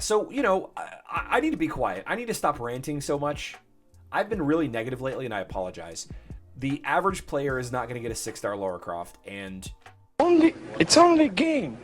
So, I need to be quiet. I need to stop ranting so much. I've been really negative lately, and I apologize. The average player is not going to get a 6-star Lara Croft, and It's only a game.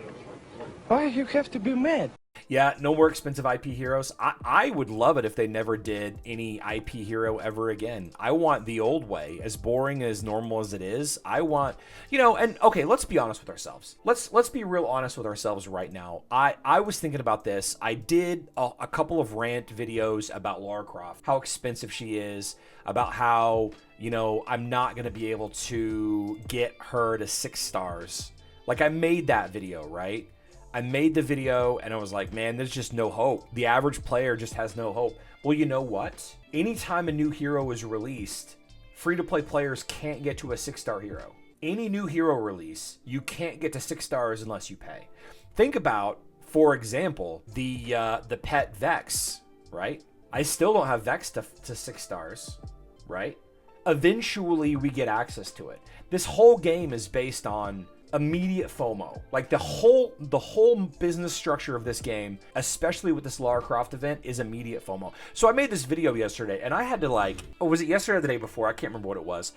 Why you have to be mad? yeah, no more expensive IP heroes. I would love it if they never did any IP hero ever again. I want the old way, as boring as normal as it is. I want, and okay, let's be honest with ourselves. Let's be real honest with ourselves right now. I was thinking about this. I did a couple of rant videos about Lara Croft, how expensive she is, about how, I'm not going to be able to get her to 6 stars. Like, I made that video, right? I made the video and I was like, man, there's just no hope. The average player just has no hope. Well, you know what? Anytime a new hero is released, free-to-play players can't get to a 6-star hero. Any new hero release, you can't get to 6 stars unless you pay. Think about, for example, the pet Vex, right? I still don't have Vex to 6 stars, right? Eventually, we get access to it. This whole game is based on immediate FOMO. Like the whole business structure of this game, especially with this Lara Croft event, is immediate FOMO. So I made this video yesterday, and I had to was it yesterday or the day before? I can't remember what it was.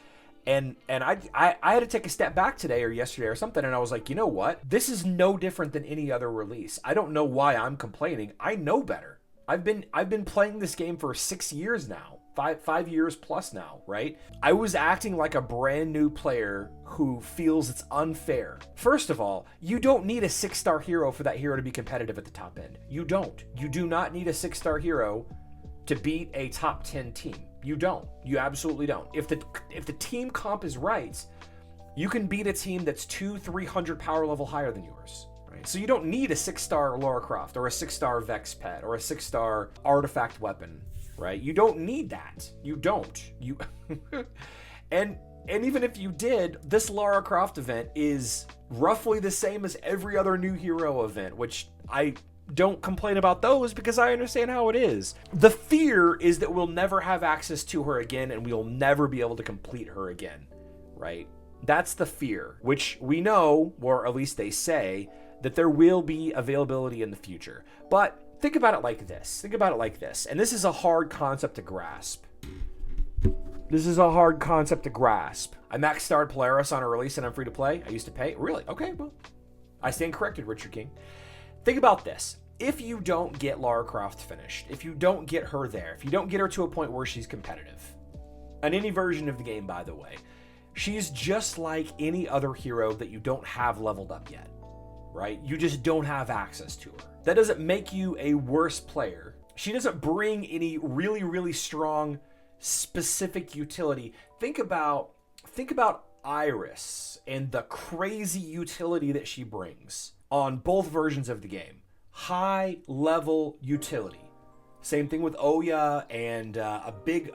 And I had to take a step back today or yesterday or something, and I was like, you know what? This is no different than any other release. I don't know why I'm complaining. I know better. I've been playing this game for 6 years now. 5 years plus now, right? I was acting like a brand new player who feels it's unfair. First of all, you don't need a 6-star hero for that hero to be competitive at the top end. You don't. You do not need a 6-star hero to beat a top 10 team. You don't. You absolutely don't. If the team comp is right, you can beat a team that's 200-300 power level higher than yours. Right? So you don't need a 6-star Lara Croft or a 6-star Vex pet or a 6-star artifact weapon. Right? You don't need that. You don't. And even if you did, this Lara Croft event is roughly the same as every other new hero event, which I don't complain about those because I understand how it is. The fear is that we'll never have access to her again and we'll never be able to complete her again, right? That's the fear, which we know, or at least they say, that there will be availability in the future. But think about it like this. And this is a hard concept to grasp. I max-starred Polaris on a release and I'm free to play. I used to pay. Really? Okay, well, I stand corrected, Richard King. Think about this. If you don't get Lara Croft finished, if you don't get her there, if you don't get her to a point where she's competitive, on any version of the game, by the way, she's just like any other hero that you don't have leveled up yet, right? You just don't have access to her. That doesn't make you a worse player. She doesn't bring any really, really strong, specific utility. Think about Iris and the crazy utility that she brings on both versions of the game. High level utility. Same thing with Oya and a big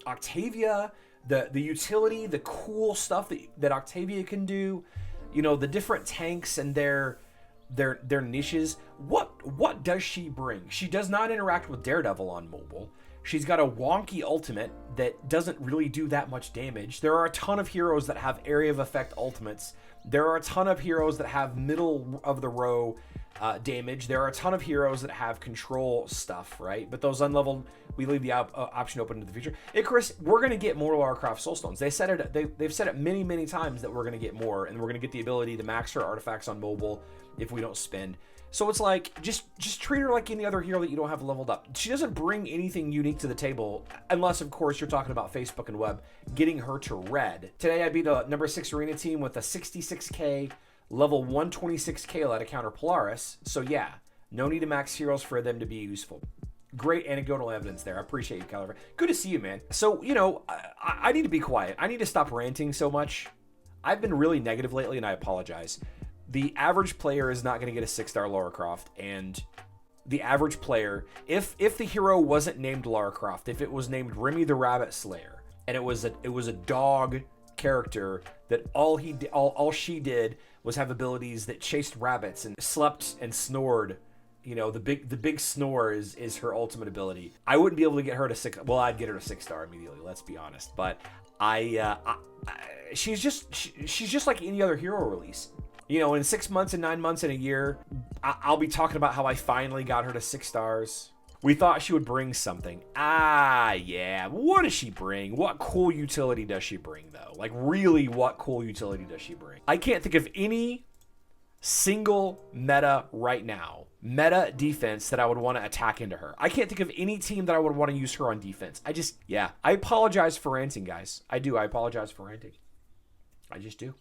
Octavia. The utility, the cool stuff that Octavia can do. The different tanks and their niches. What does she bring? She does not interact with Daredevil on mobile. She's got a wonky ultimate that doesn't really do that much damage. There are a ton of heroes that have area of effect ultimates. There are a ton of heroes that have middle of the row damage. There are a ton of heroes that have control stuff, right? But those unleveled, we leave the option open to the future. Hey, Chris, we're going to get more Lara Croft Soulstones. They've said it many, many times that we're going to get more, and we're going to get the ability to max her artifacts on mobile if we don't spend. So it's like, just treat her like any other hero that you don't have leveled up. She doesn't bring anything unique to the table, unless, of course, you're talking about Facebook and web, getting her to red. Today, I beat a number 6 arena team with a 66k, level 126k let to counter Polaris. So yeah, no need to max heroes for them to be useful. Great anecdotal evidence there. I appreciate you, Caliber. Good to see you, man. So, I need to be quiet. I need to stop ranting so much. I've been really negative lately, and I apologize. The average player is not going to get a 6-star Lara Croft, and the average player, if the hero wasn't named Lara Croft, if it was named Remy the Rabbit Slayer, and it was a dog character that all she did was have abilities that chased rabbits and slept and snored. The big snore is her ultimate ability. I wouldn't be able to get her to 6. Well, I'd get her to 6-star immediately. Let's be honest. But she's just like any other hero release. You know, in 6 months and 9 months and a year, I'll be talking about how I finally got her to 6 stars. We thought she would bring something. Yeah. What does she bring? What cool utility does she bring, though? Like, really, what cool utility does she bring? I can't think of any single meta right now, meta defense that I would want to attack into her. I can't think of any team that I would want to use her on defense. I apologize for ranting, guys. I apologize for ranting. I just do.